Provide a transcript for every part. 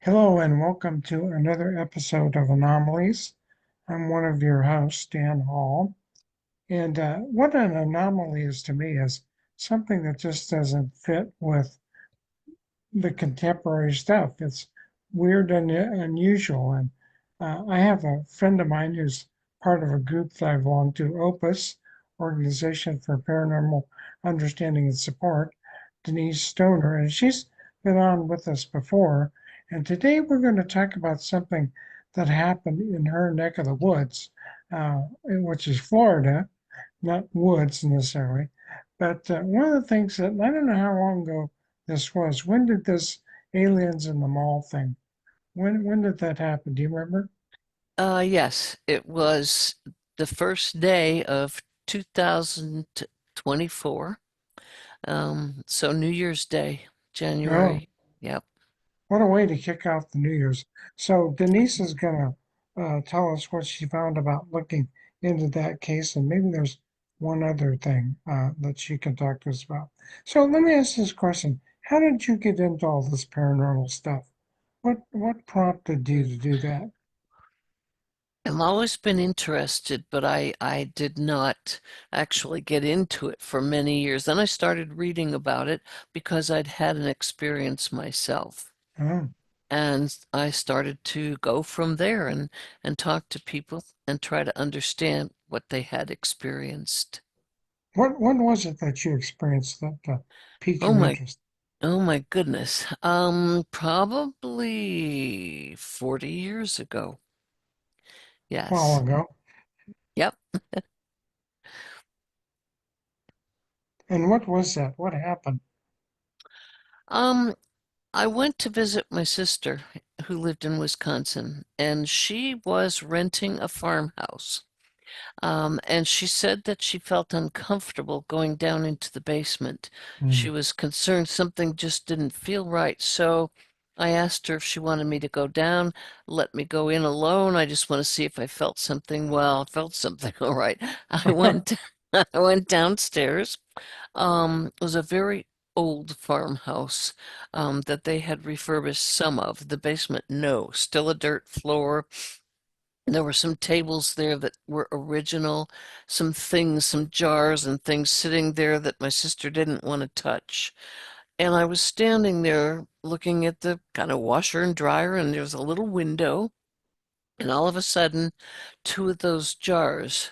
Hello and welcome to another episode of Anomalies. I'm one of your hosts, Dan Hall. And what an anomaly is to me is something that just doesn't fit with the contemporary stuff. It's weird and unusual. And I have a friend of mine who's part of a group that I belong to, Opus, Organization for Paranormal Understanding and Support, Denise Stoner, and she's been on with us before. And today we're going to talk about something that happened in her neck of the woods, which is Florida, not woods necessarily. But one of the things that I don't know how long ago this was. When did this aliens in the mall thing? When did that happen? Do you remember? Yes, it was the first day of 2024. So New Year's Day, Oh, January. Yep. what a way to kick off the New Year's. So Denise is gonna tell us what she found about looking into that case, and maybe there's one other thing that she can talk to us about. So let me ask this question: how did you get into all this paranormal stuff? What prompted you to do that? I've always been interested, but I did not actually get into it for many years. Then I started reading about it because I'd had an experience myself. Oh, And I started to go from there and talk to people and try to understand what they had experienced. what was it that you experienced that piqued Oh your my interest? Oh my goodness. Probably 40 years ago. A while Yes. ago. Yep. And what was that? What happened? Um, I went to visit my sister who lived in Wisconsin, and she was renting a farmhouse. And she said that she felt uncomfortable going down into the basement. Hmm. She was concerned something just didn't feel right. So I asked her if she wanted me to go down, let me go in alone. I just want to see if I felt something. Well, I felt something all right. I went I went downstairs. It was a very old farmhouse that they had refurbished some of. The basement, no, still a dirt floor. There were some tables there that were original, some things, some jars and things sitting there that my sister didn't want to touch. And I was standing there looking at the kind of washer and dryer, and there was a little window. And all of a sudden, two of those jars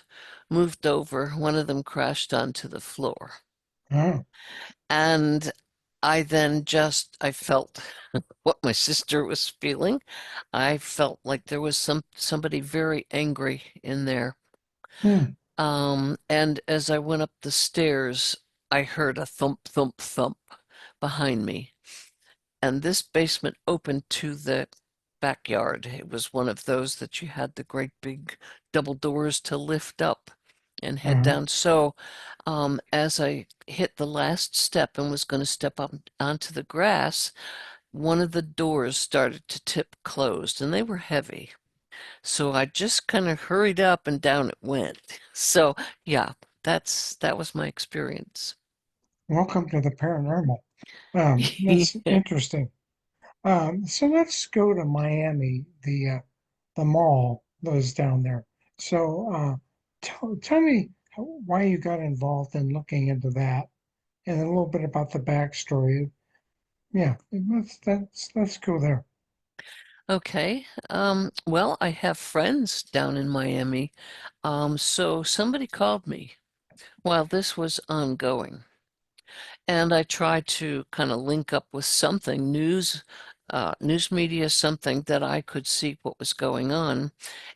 moved over. One of them crashed onto the floor. Oh, And I felt what my sister was feeling. I felt like there was somebody very angry in there. hmm. And as I went up the stairs, I heard a thump, thump, thump behind me. And this basement opened to the backyard. It was one of those that you had the great big double doors to lift up and head Uh-huh. down. So, as I hit the last step and was going to step up onto the grass, one of the doors started to tip closed, and they were heavy. So I just kind of hurried up and down it went. So yeah, that was my experience. Welcome to the paranormal. That's Yeah. interesting. So let's go to Miami, the mall that was down there. So tell me why you got involved in looking into that, and a little bit about the backstory. Yeah, let's go there. Okay. Well, I have friends down in Miami. So somebody called me while this was ongoing. And I tried to kind of link up with something, news media, something that I could see what was going on.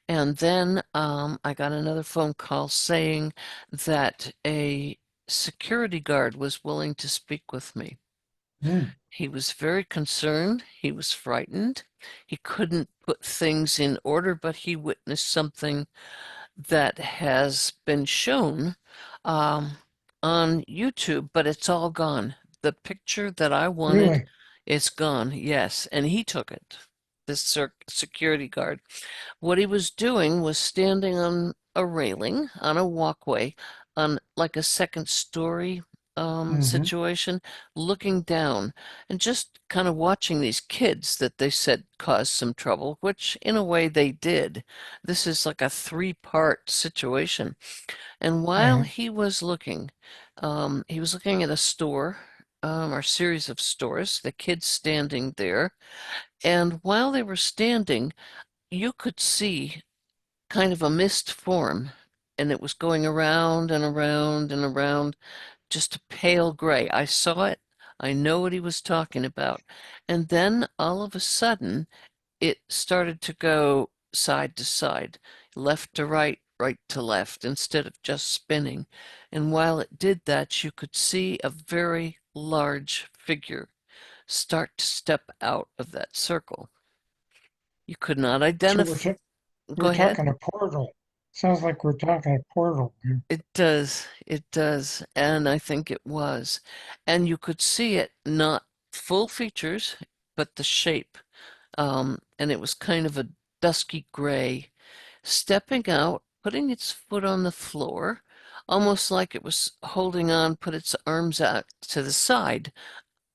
And then I got another phone call saying that a security guard was willing to speak with me. Hmm. He was very concerned. He was frightened. He couldn't put things in order, but he witnessed something that has been shown um, on YouTube, but it's all gone. The picture that I wanted Really? is gone, yes, and he took it, this security guard. What he was doing was standing on a railing on a walkway on like a second story Hmm. situation, looking down and just kind of watching these kids that they said caused some trouble, which in a way they did. This is like a three-part situation. And while Uh-huh. he was looking at a store, or series of stores, the kids standing there. And while they were standing, you could see kind of a mist form, and it was going around and around and around, just a pale gray. I saw it. I know what he was talking about. And then all of a sudden, it started to go side to side, left to right, right to left, instead of just spinning. And while it did that, you could see a very large figure start to step out of that circle. You could not So identify. Go we're ahead. talking a portal. Sounds like we're talking a portal. It does, and I think it was. And you could see it, not full features, but the shape. And it was kind of a dusky gray, stepping out, putting its foot on the floor, almost like it was holding on, put its arms out to the side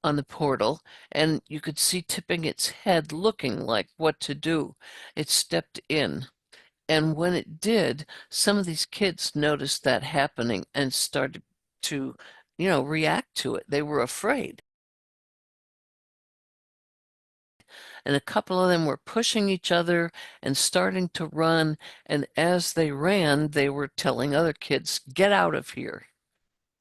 on the portal, and you could see tipping its head, looking like what to do. It stepped in. And when it did, some of these kids noticed that happening and started to, react to it. They were afraid. And a couple of them were pushing each other and starting to run. And as they ran, they were telling other kids, get out of here,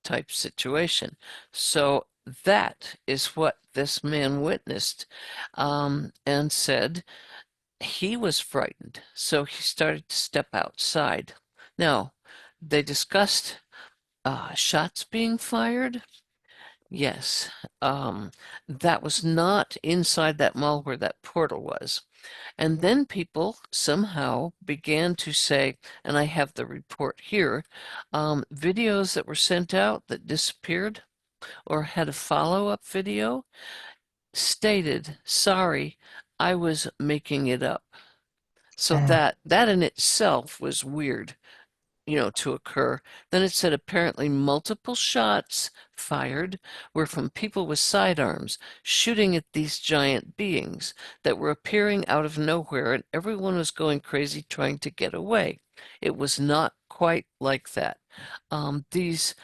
type situation. So that is what this man witnessed, and said he was frightened. So he started to step outside. Now, they discussed shots being fired. Yes, um, that was not inside that mall where that portal was. And then people somehow began to say, and I have the report here, videos that were sent out that disappeared or had a follow-up video stated, sorry, I was making it up. So Uh, that in itself was weird, to occur. Then it said apparently multiple shots fired were from people with sidearms shooting at these giant beings that were appearing out of nowhere, and everyone was going crazy trying to get away. It was not quite like that. This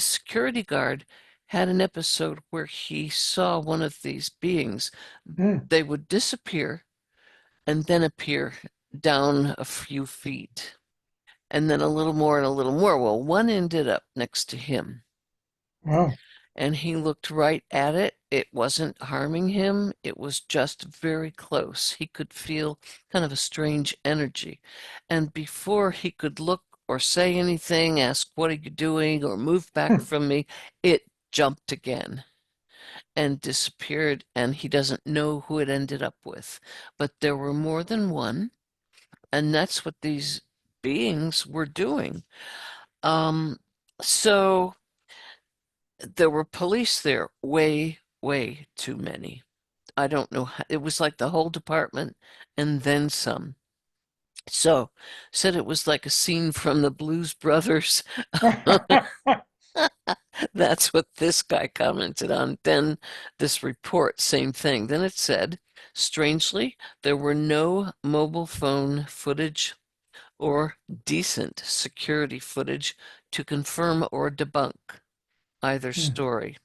security guard had an episode where he saw one of these beings. hmm. They would disappear and then appear down a few feet, and then a little more and a little more. Well, one ended up next to him, Wow. and he looked right at it. It wasn't harming him, it was just very close. He could feel kind of a strange energy. And before he could look or say anything, ask, what are you doing, or move back Hmm. from me, it jumped again and disappeared. And he doesn't know who it ended up with. But there were more than one. And that's what these beings were doing. Um, so there were police there, way, way too many. I don't know how, it was like the whole department and then some. So said it was like a scene from the Blues Brothers. That's what this guy commented on. Then this report, same thing. Then it said, strangely, there were no mobile phone footage or decent security footage to confirm or debunk either Hmm. story.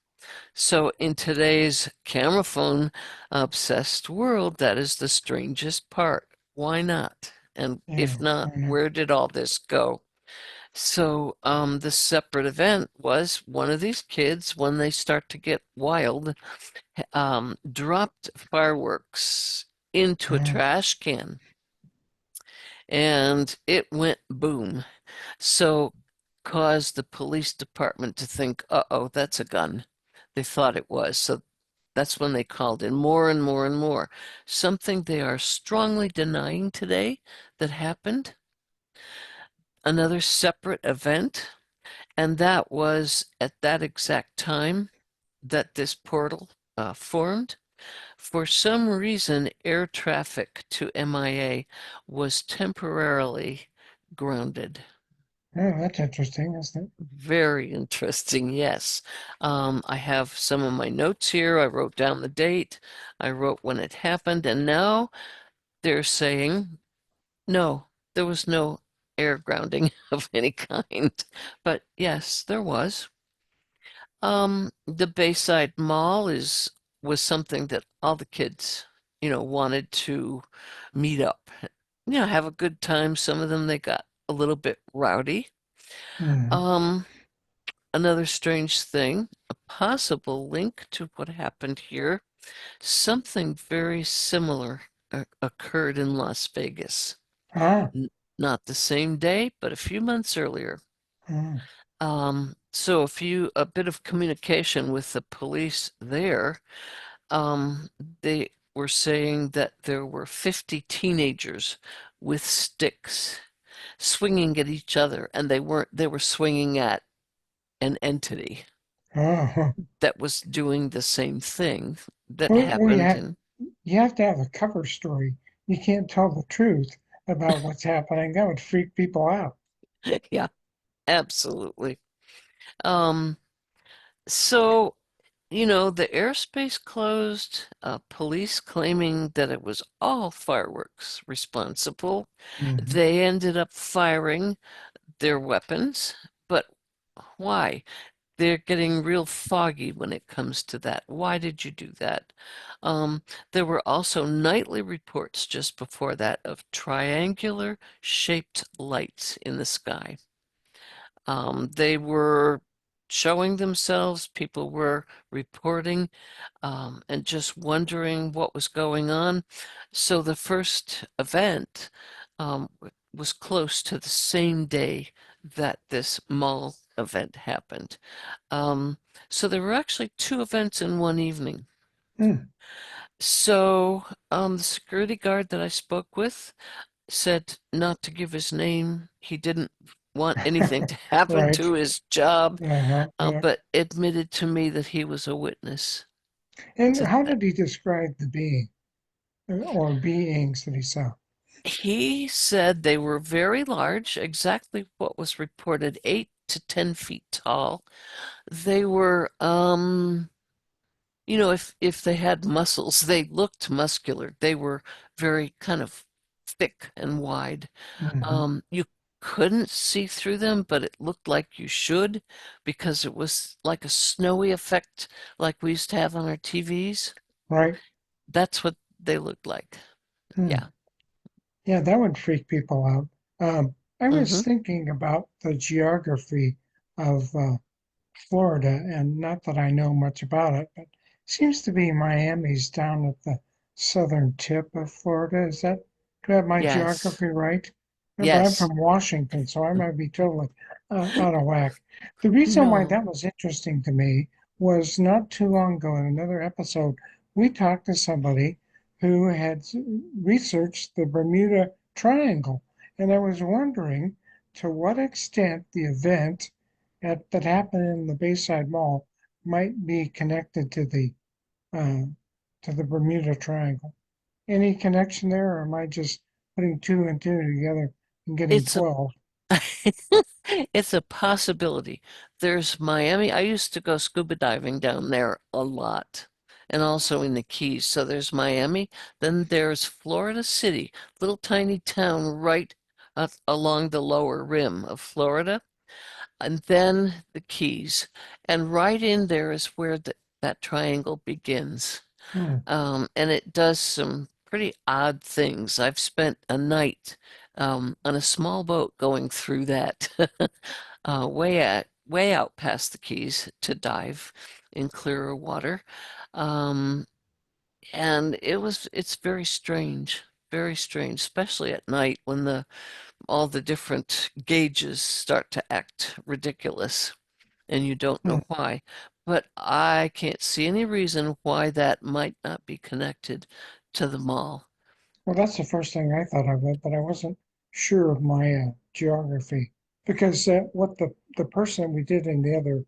So, in today's camera phone obsessed world, that is the strangest part. Why not? And Yeah, if not, why not? where did all this go? So, the separate event was one of these kids, when they start to get wild, dropped fireworks into a Uh, trash can, and it went boom. So caused the police department to think, uh-oh, that's a gun. They thought it was. So that's when they called in more and more and more. Something they are strongly denying today that happened, another separate event, and that was at that exact time that this portal formed. For some reason, air traffic to MIA was temporarily grounded. Oh, that's interesting, isn't it? Very interesting, yes. I have some of my notes here. I wrote down the date, I wrote when it happened, and now they're saying no, there was no air grounding of any kind. But yes, there was. The Bayside Mall is was something that all the kids, wanted to meet up, have a good time. Some of them they got a little bit rowdy. Hmm. Um, Another strange thing, a possible link to what happened here, something very similar occurred in Las Vegas. Ah, N Not the same day, but a few months earlier. hmm. So a bit of communication with the police there. They were saying that there were 50 teenagers with sticks swinging at each other, and they were swinging at an entity Oh, that was doing the same thing that well, happened in, you have to have a cover story. You can't tell the truth about what's happening. That would freak people out. yeah, absolutely. Um, so, the airspace closed, police claiming that it was all fireworks responsible. Hmm. They ended up firing their weapons, but why? They're getting real foggy when it comes to that. Why did you do that? Um, there were also nightly reports just before that of triangular shaped lights in the sky. They were showing themselves, people were reporting, and just wondering what was going on. So the first event was close to the same day that this mall event happened. Um, so there were actually two events in one evening. Hmm. So the security guard that I spoke with said not to give his name. He didn't want anything to happen Right. to his job, Uh-huh. Yeah. but admitted to me that he was a witness And to how that. did he describe the being or beings that he saw? He said they were very large, exactly what was reported, 8 to 10 feet tall. They were, if they had muscles, they looked muscular. They were very kind of thick and wide. Hmm. You couldn't see through them, but it looked like you should because it was like a snowy effect like we used to have on our TVs. Right. That's what they looked like. Hmm. Yeah. Yeah, that would freak people out. I was Hmm. thinking about the geography of Florida, and not that I know much about it, but seems to be Miami's down at the southern tip of Florida. Is that, do I have my Yes. geography right? Yeah, but I'm Yes. from Washington, so I might be totally out of whack. The reason why No. that was interesting to me was not too long ago in another episode, we talked to somebody who had researched the Bermuda Triangle, and I was wondering to what extent the event that happened in the Bayside Mall might be connected uh, to the Bermuda Triangle. Any connection there, or am I just putting two and two together and getting It's a 12? it's a possibility. There's Miami. I used to go scuba diving down there a lot, and also in the Keys. So there's Miami. Then there's Florida City, little tiny town right along the lower rim of Florida, and then the Keys. And right in there is where that triangle begins. Hmm. And it does some pretty odd things. I've spent a night on a small boat going through that way out past the Keys to dive in clearer water. Um, and it's very strange, especially at night when the all the different gauges start to act ridiculous and you don't Hmm. know why. But I can't see any reason why that might not be connected to the mall. Well, that's the first thing I thought of it, but I wasn't sure of my geography because what the person we did in the other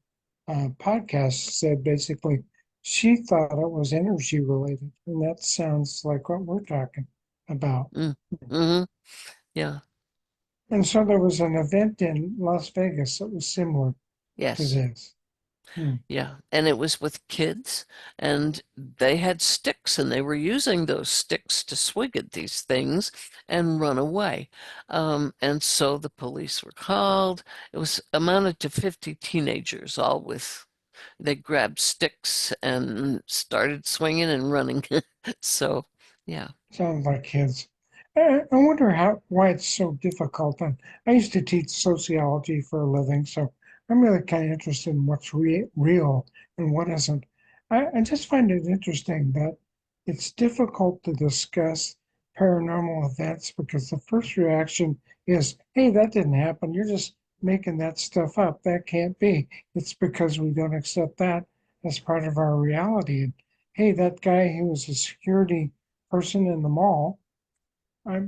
podcast said basically she thought it was energy related, and that sounds like what we're talking about. Mm. Hmm. Yeah. And so there was an event in Las Vegas that was similar to Yes. this. Hmm. Yeah, and it was with kids, and they had sticks, and they were using those sticks to swing at these things and run away. And so the police were called. It was amounted to 50 teenagers, all with they grabbed sticks and started swinging and running. So, yeah, Sounds like kids. I wonder why it's so difficult. And I used to teach sociology for a living, so I'm really kind of interested in what's real and what isn't. I just find it interesting that it's difficult to discuss paranormal events because the first reaction is, hey, that didn't happen. You're just making that stuff up. That can't be. It's because we don't accept that as part of our reality. And hey, that guy who was a security person in the mall,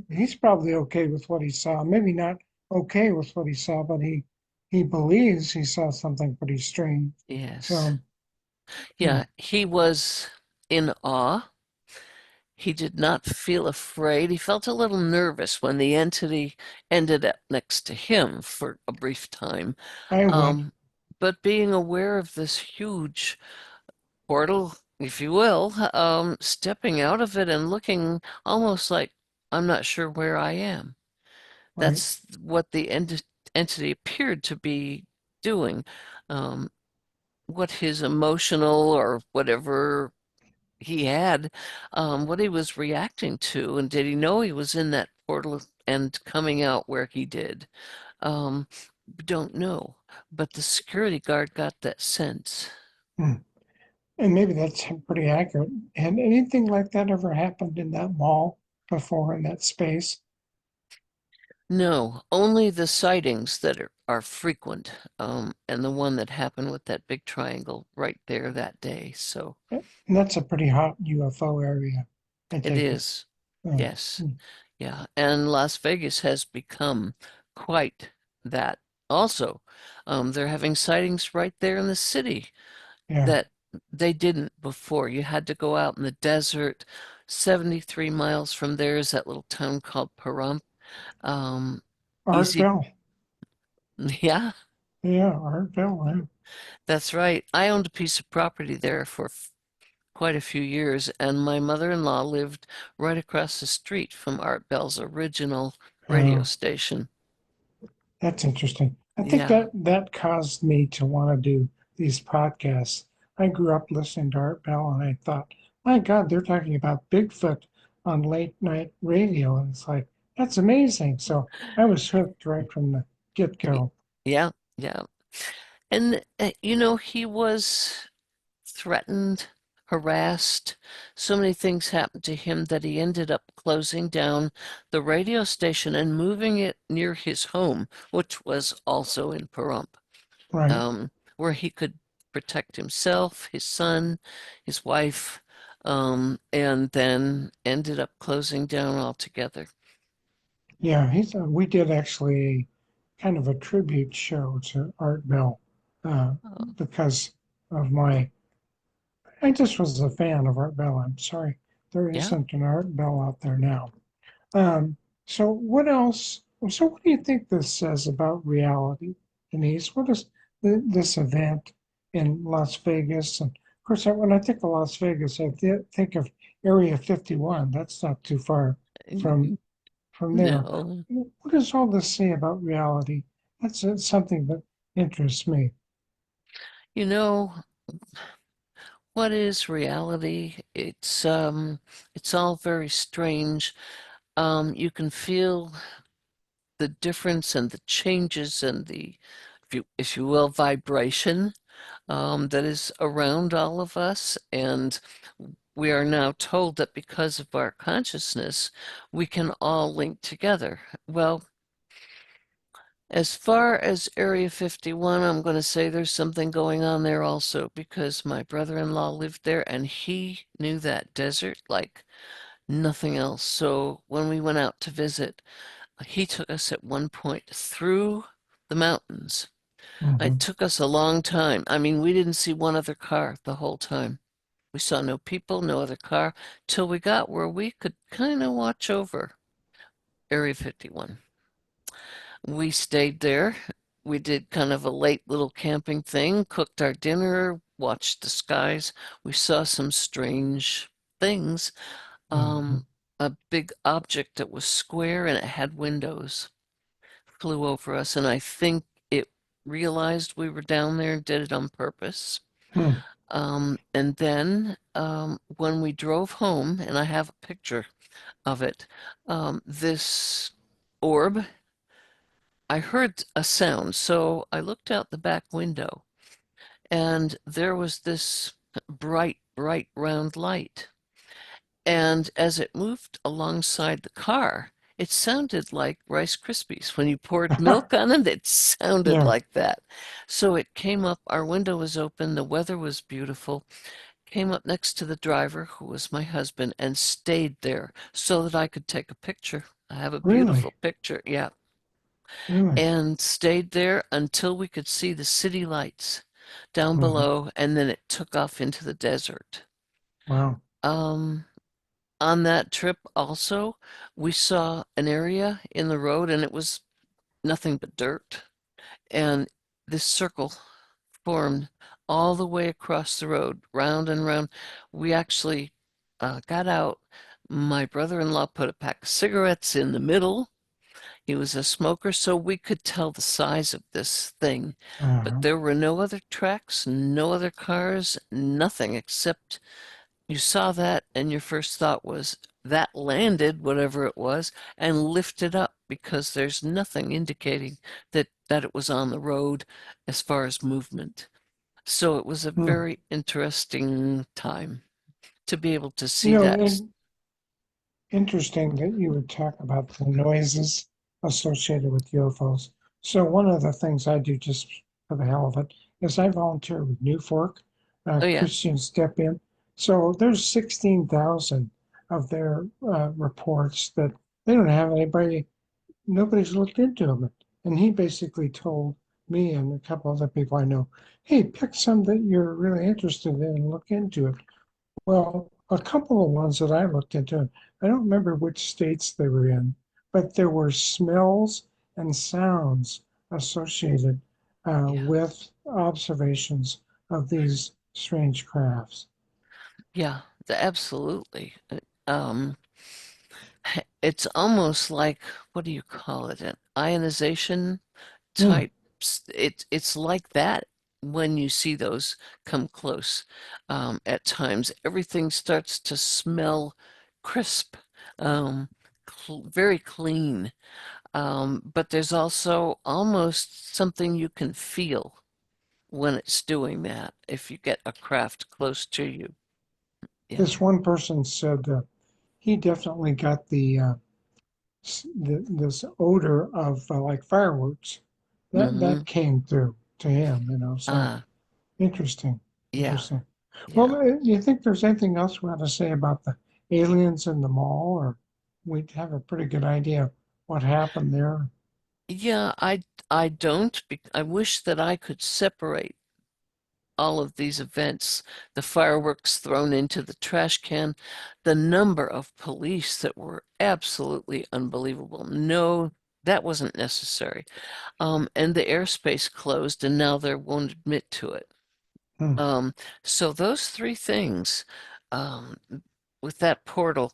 he's probably okay with what he saw. Maybe not okay with what he saw, but he believes he saw something pretty strange. yes. So, hmm, Yeah, he was in awe. He did not feel afraid. He felt a little nervous when the entity ended up next to him for a brief time. I would, Um, but being aware of this huge portal, if you will, stepping out of it and looking almost like I'm not sure where I am. right? That's what the entity appeared to be doing. Um, what his emotional or whatever he had, what he was reacting to, and did he know he was in that portal and coming out where he did? Um, don't know, but the security guard got that sense. Hmm. And maybe that's pretty accurate. And anything like that ever happened in that mall before in that space? No, only the sightings that are frequent, and the one that happened with that big triangle right there that day. So And that's a pretty hot UFO area, I it take it. is, Oh, yes, hmm, yeah. And Las Vegas has become quite that also. They're having sightings right there in the city yeah. that they didn't before. You had to go out in the desert. 73 miles from there is that little town called Pahrump. Um, Art easy, Bell. yeah. Yeah, Art Bell. Yeah. That's right. I owned a piece of property there for quite a few years, and my mother-in-law lived right across the street from Art Bell's original radio Uh, station. That's interesting. I think Yeah. that caused me to want to do these podcasts. I grew up listening to Art Bell, and I thought, my God, they're talking about Bigfoot on late night radio, and it's like that's amazing. So I was hooked right from the get Y- go. Yeah. Yeah. And, he was threatened, harassed. So many things happened to him that he ended up closing down the radio station and moving it near his home, which was also in Pahrump. Right. Where he could protect himself, his son, his wife, and then ended up closing down altogether. Yeah, we did actually kind of a tribute show to Art Bell uh, Oh, because of I just was a fan of Art Bell. I'm sorry there yeah. isn't an Art Bell out there now. So what else? So what do you think this says about reality, Denise? What is this event in Las Vegas? And of course, when I think of Las Vegas, I think of Area 51. That's not too far from there. No. What does all this say about reality? That's something that interests me. You know, what is reality? It's all very strange. You can feel the difference and the changes and the, if you will, vibration that is around all of us. And we are now told that because of our consciousness, we can all link together. Well, as far as Area 51, I'm going to say there's something going on there also because my brother-in-law lived there and he knew that desert like nothing else. So when we went out to visit, he took us at one point through the mountains. It Hmm. took us a long time. I mean, we didn't see one other car the whole time. We saw no people, no other car, till we got where we could kind of watch over Area 51. We stayed there. We did kind of a late little camping thing, cooked our dinner, watched the skies. We saw some strange things. Hmm. Um, a big object that was square and it had windows flew over us, and I think it realized we were down there and did it on purpose. Hmm. And then when we drove home, and I have a picture of it, this orb, I heard a sound. So I looked out the back window, and there was this bright, bright round light. And as it moved alongside the car, it sounded like Rice Krispies. When you poured milk on them, it sounded Yeah, like that. So it came up, our window was open, the weather was beautiful, came up next to the driver, who was my husband, and stayed there so that I could take a picture. I have a beautiful really, picture, yeah. really. And stayed there until we could see the city lights down Hmm. below, and then it took off into the desert. Wow. Um, on that trip also, we saw an area in the road and it was nothing but dirt. And this circle formed all the way across the road, round and round. We actually got out. My brother-in-law put a pack of cigarettes in the middle. He was a smoker, so we could tell the size of this thing. But Uh, there were no other tracks, no other cars, nothing except you saw that, and your first thought was that landed, whatever it was, and lifted up because there's nothing indicating that it was on the road as far as movement. So it was a hmm. very interesting time to be able to You see know, that. interesting that you would talk about the noises associated with UFOs. So one of the things I do just for the hell of it is I volunteer with New Fork, Oh yeah, Christian Step In. So there's 16,000 of their reports that they don't have anybody, nobody's looked into them. And he basically told me and a couple other people I know, hey, pick some that you're really interested in and look into it. Well, a couple of ones that I looked into, I don't remember which states they were in, but there were smells and sounds associated yeah, with observations of these strange crafts. yeah, absolutely. Um, it's almost like, what do you call it? An ionization Hmm. type. It's like that when you see those come close. At times, everything starts to smell crisp, um, very clean. But there's also almost something you can feel when it's doing that if you get a craft close to you. Yeah. This one person said he definitely got this odor of like fireworks Hmm. that came through to him, you know. So Ah, interesting, yeah, interesting. Well, yeah. do you think there's anything else we ought to say about the aliens in the mall, or we have a pretty good idea of what happened there? Yeah, I don't. I wish that I could separate all of these events, the fireworks thrown into the trash can, the number of police that were absolutely unbelievable. No, that wasn't necessary. And the airspace closed, and now they won't admit to it. Hmm. Um, so those three things, um, with that portal,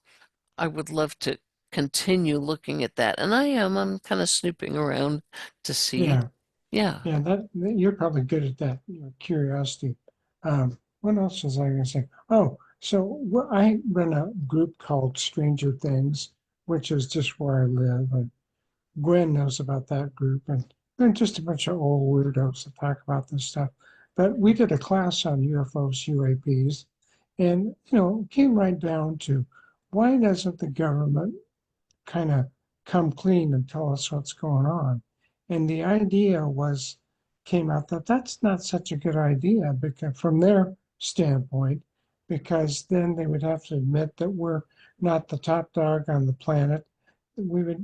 I would love to continue looking at that. And I am, I'm kind of snooping around to see. Yeah, Yeah. yeah, you're probably good at that, curiosity. What else was I going to say? Oh, so I run a group called Stranger Things, which is just where I live. And Gwen knows about that group, and they're just a bunch of old weirdos that talk about this stuff. But we did a class on UFOs, UAPs, and it came right down to why doesn't the government kind of come clean and tell us what's going on? And the idea came out that that's not such a good idea because from their standpoint, because then they would have to admit that we're not the top dog on the planet. We would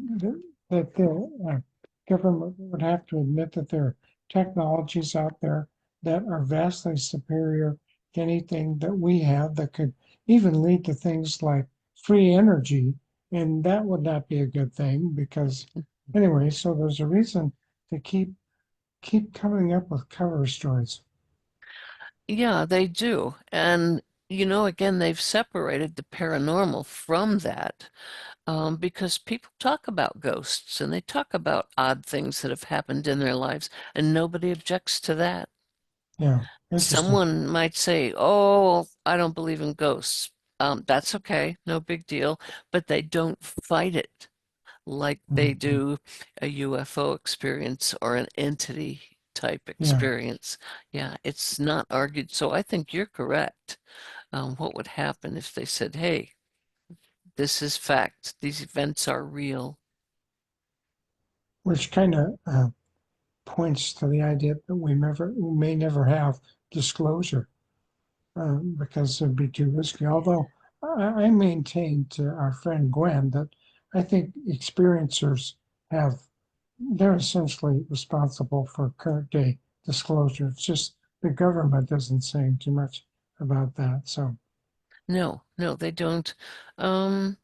that the government would have to admit that there are technologies out there that are vastly superior to anything that we have that could even lead to things like free energy, and that would not be a good thing because Anyway, so there's a reason to keep coming up with cover stories. Yeah, they do. And, again, they've separated the paranormal from that because people talk about ghosts and they talk about odd things that have happened in their lives, and nobody objects to that. Yeah, interesting. Someone might say, "Oh, I don't believe in ghosts." That's okay, no big deal, but they don't fight it like they Mhm. do a UFO experience or an entity type Yeah, experience. Yeah, it's not argued. So I think you're correct. What would happen if they said, "Hey, this is fact. These events are real." which kind of points to the idea that we may never have disclosure because it'd be too risky. Although I maintain to our friend Gwen that I think experiencers have they're essentially responsible for current day disclosure. It's just the government isn't saying too much about that. So, No, no, they don't. Um,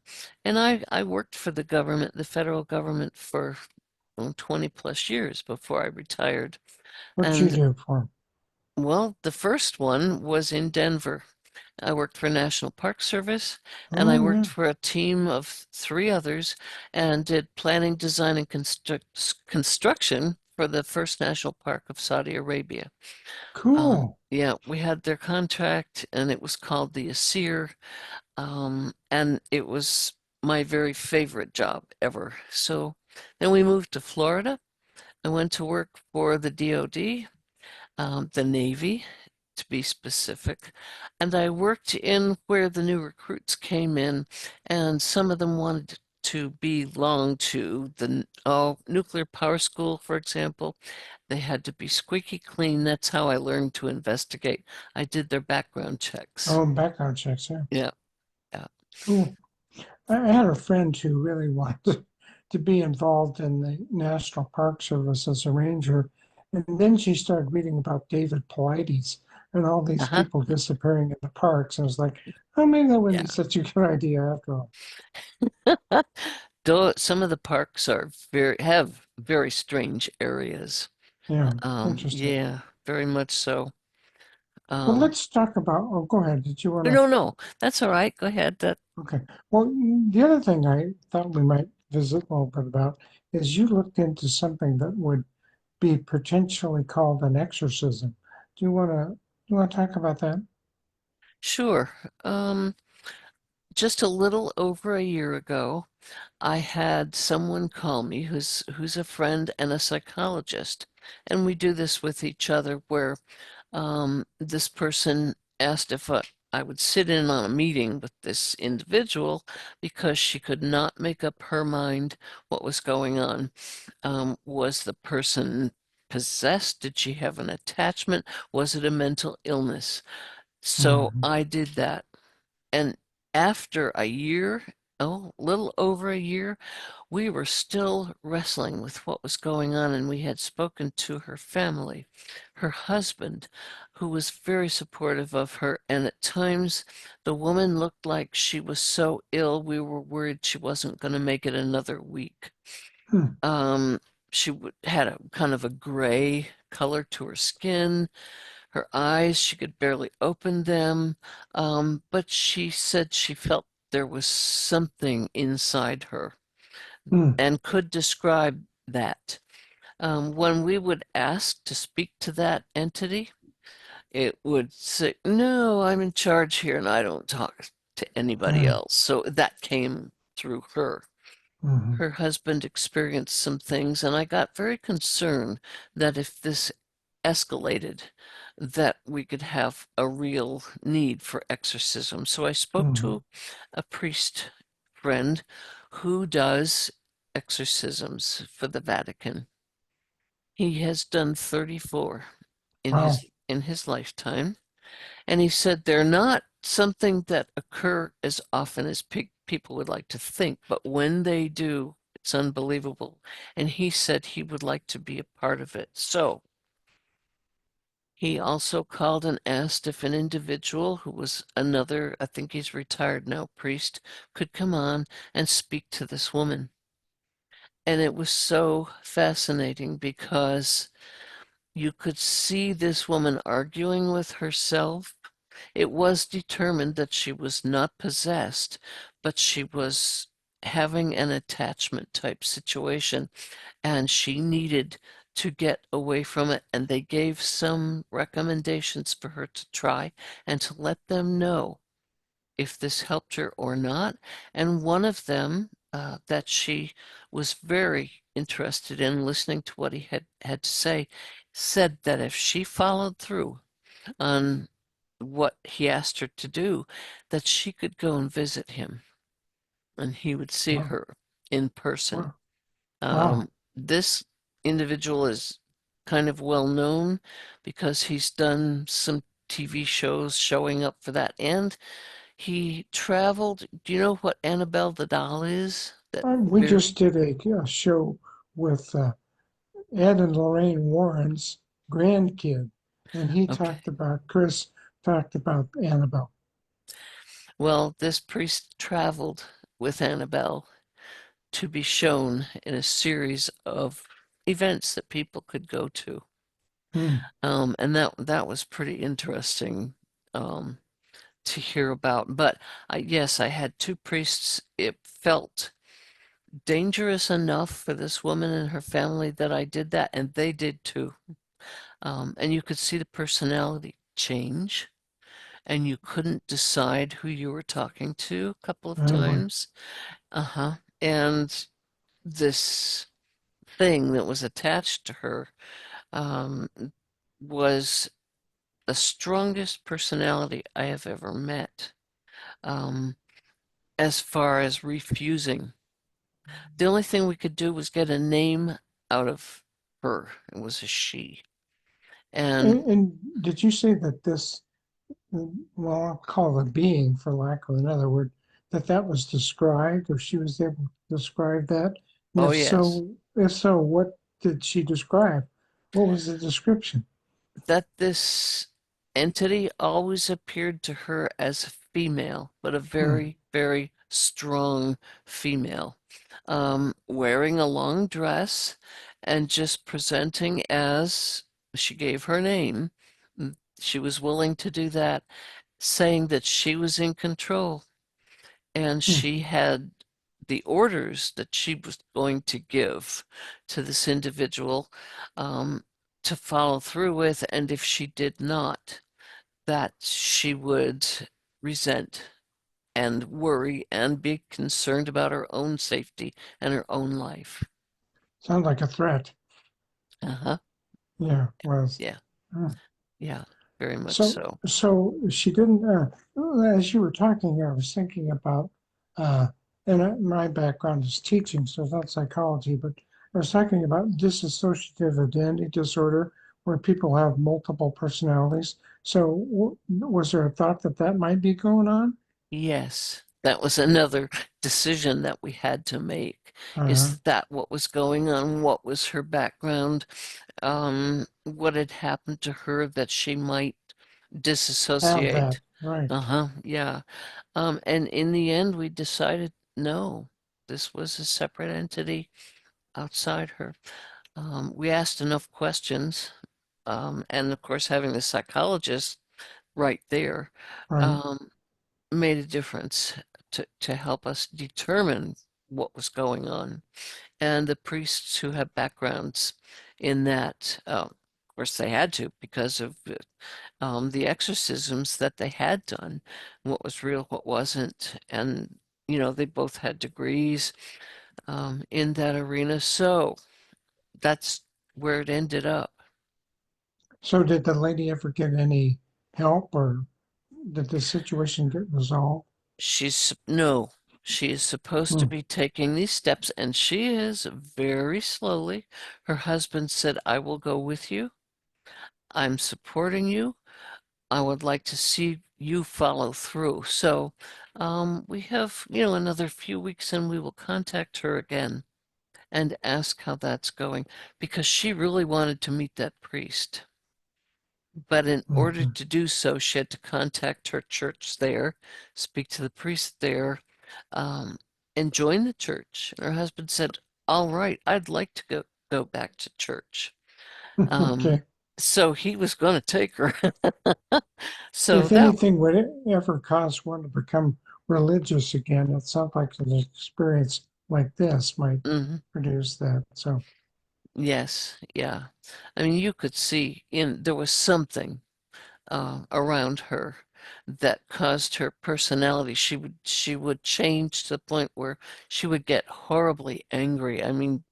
and I worked for the government, the federal government, for 20 plus years before I retired. what you And do for well, the first one was in Denver. I worked for National Park Service, and I Oh, worked yeah, for a team of three others and did planning, design, and construction for the first national park of Saudi Arabia. cool. Yeah, we had their contract, and it was called the Asir, and it was my very favorite job ever. So then we moved to Florida. I went to work for the DoD, the Navy, to be specific. And I worked in where the new recruits came in, and some of them wanted to belong to the nuclear power school, for example. They had to be squeaky clean. That's how I learned to investigate. I did their background checks. Oh, background checks. Yeah, Yeah, yeah. cool. I had a friend who really wanted to be involved in the National Park Service as a ranger. And then she started reading about David Paulides and all these Uh-huh. people disappearing in the parks. And I was like, oh, maybe that wouldn't Yeah. be such a good idea after all. Though some of the parks are have very strange areas. Yeah, interesting. Yeah, very much so. Well, Um, let's talk about, oh, go ahead. Did you want to? no, no, that's all right. Go ahead. That Okay. Well, the other thing I thought we might visit a little bit about is you looked into something that would be potentially called an exorcism. Do you want to talk about that? Sure. Um, just a little over a year ago, I had someone call me who's a friend and a psychologist, and we do this with each other where this person asked if I would sit in on a meeting with this individual because she could not make up her mind what was going on. Was the person possessed? Did she have an attachment? Was it a mental illness? So Mhm. I did that. And after a year, oh, a little over a year, we were still wrestling with what was going on, and we had spoken to her family, her husband, who was very supportive of her. And at times, the woman looked like she was so ill, we were worried she wasn't going to make it another week. Hmm. Um, she had a kind of a gray color to her skin. Her eyes, she could barely open them, but she said she felt there was something inside her Hmm. and could describe that. When we would ask to speak to that entity, it would say, "No, I'm in charge here and I don't talk to anybody Hmm. else." So that came through her. Hmm. Her husband experienced some things, and I got very concerned that if this escalated, that we could have a real need for exorcism. So I spoke Hmm. to a priest friend who does exorcisms for the Vatican. He has done 34 Wow. in his lifetime, and he said they're not something that occur as often as people would like to think, but when they do, it's unbelievable. And he said he would like to be a part of it. So he also called and asked if an individual who was another, I think he's retired now, priest, could come on and speak to this woman. And it was so fascinating because you could see this woman arguing with herself. It was determined that she was not possessed, but she was having an attachment type situation and she needed to get away from it. And they gave some recommendations for her to try and to let them know if this helped her or not. And one of them that she was very interested in listening to what he had to say said that if she followed through on what he asked her to do, that she could go and visit him and he would see Wow. her in person. Wow. Wow. This individual is kind of well known because he's done some TV shows showing up for that. And he traveled. Do you know what Annabelle the doll is? That We very, just did a show with Ed and Lorraine Warren's grandkid, and okay. Chris talked about Annabelle. Well, this priest traveled with Annabelle to be shown in a series of events that people could go to. Hmm. And that was pretty interesting um, to hear about. But yes, I had two priests. It felt dangerous enough for this woman and her family that I did that, and they did too. And you could see the personality change, and you couldn't decide who you were talking to a couple of Oh boy. times. Uh-huh. And this thing that was attached to her um, was the strongest personality I have ever met. Um, as far as refusing, the only thing we could do was get a name out of her. It was a she. And And did you say that this, well, I'll call it a being for lack of another word, that was described, or she was able to describe that? And oh, yes, if so, what did she describe? What was the description? that this entity always appeared to her as a female, but a Hmm. very, very strong female, wearing a long dress and just presenting as she gave her name. She was willing to do that, saying that she was in control and Hmm. she had the orders that she was going to give to this individual um, to follow through with, and if she did not, that she would resent and worry and be concerned about her own safety and her own life. Sounds like a threat. Uh-huh. Yeah, was. Yeah, Hmm. yeah, very much So, so. so she didn't, as you were talking, I was thinking about, uh, and my background is teaching, so it's not psychology, but I was talking about dissociative identity disorder, where people have multiple personalities. So, was there a thought that that might be going on? Yes, that was another decision that we had to make. Uh, Is that what was going on? What was her background? What had happened to her that she might have that, disassociate? right. Uh-huh, yeah. And in the end, we decided no, this was a separate entity outside her. We asked enough questions, and of course, having the psychologist right there, Right. um, made a difference to help us determine what was going on. And the priests who have backgrounds in that, of course, they had to because of the exorcisms that they had done, what was real, what wasn't. And, they both had degrees in that arena. So that's where it ended up. So, did the lady ever get any help, or did the situation get resolved? No, she is supposed to Hmm. be taking these steps, and she is very slowly. Her husband said, I will go with you. I'm supporting you. I would like to see you follow through. So we have, another few weeks and we will contact her again and ask how that's going because she really wanted to meet that priest. But in order Hmm. to do so, she had to contact her church there, speak to the priest there, um, and join the church. And her husband said, all right, I'd like to go back to church. Um, Okay. so he was going to take her. So If that, anything would ever cause one to become religious again, it sounds like an experience like this might mhm, produce that. So, yes, yeah. I mean, you could see there was something around her that caused her personality. She would change to the point where she would get horribly angry. I mean,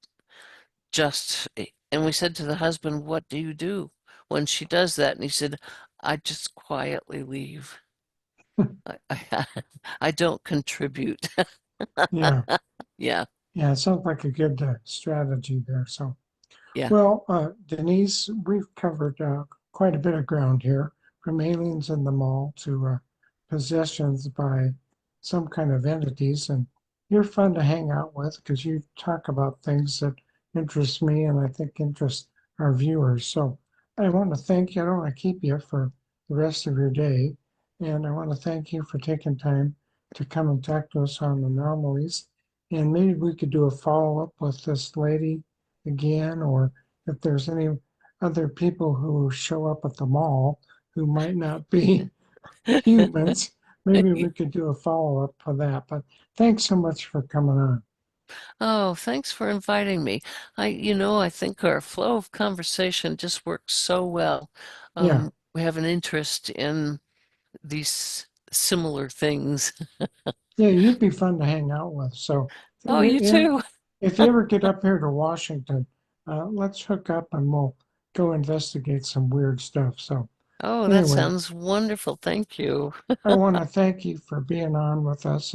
and we said to the husband, "What do you do when she does that?" And he said, "I just quietly leave. I I don't contribute." yeah, Yeah, yeah, it sounds like a good strategy there. So, yeah. well, Denise, we've covered quite a bit of ground here, from aliens in the mall to possessions by some kind of entities. And you're fun to hang out with because you talk about things that interest me and I think interest our viewers. So I want to thank you. I don't want to keep you for the rest of your day. And I want to thank you for taking time to come and talk to us on anomalies. And maybe we could do a follow up with this lady again, or if there's any other people who show up at the mall who might not be humans, maybe we could do a follow up for that. But thanks so much for coming on. Oh, thanks for inviting me. I think our flow of conversation just works so well. Yeah, We have an interest in these similar things. yeah, you'd be fun to hang out with. So Oh, you yeah, too. if you ever get up here to Washington, let's hook up and we'll go investigate some weird stuff. So Oh, that anyway, sounds wonderful. Thank you. I want to thank you for being on with us.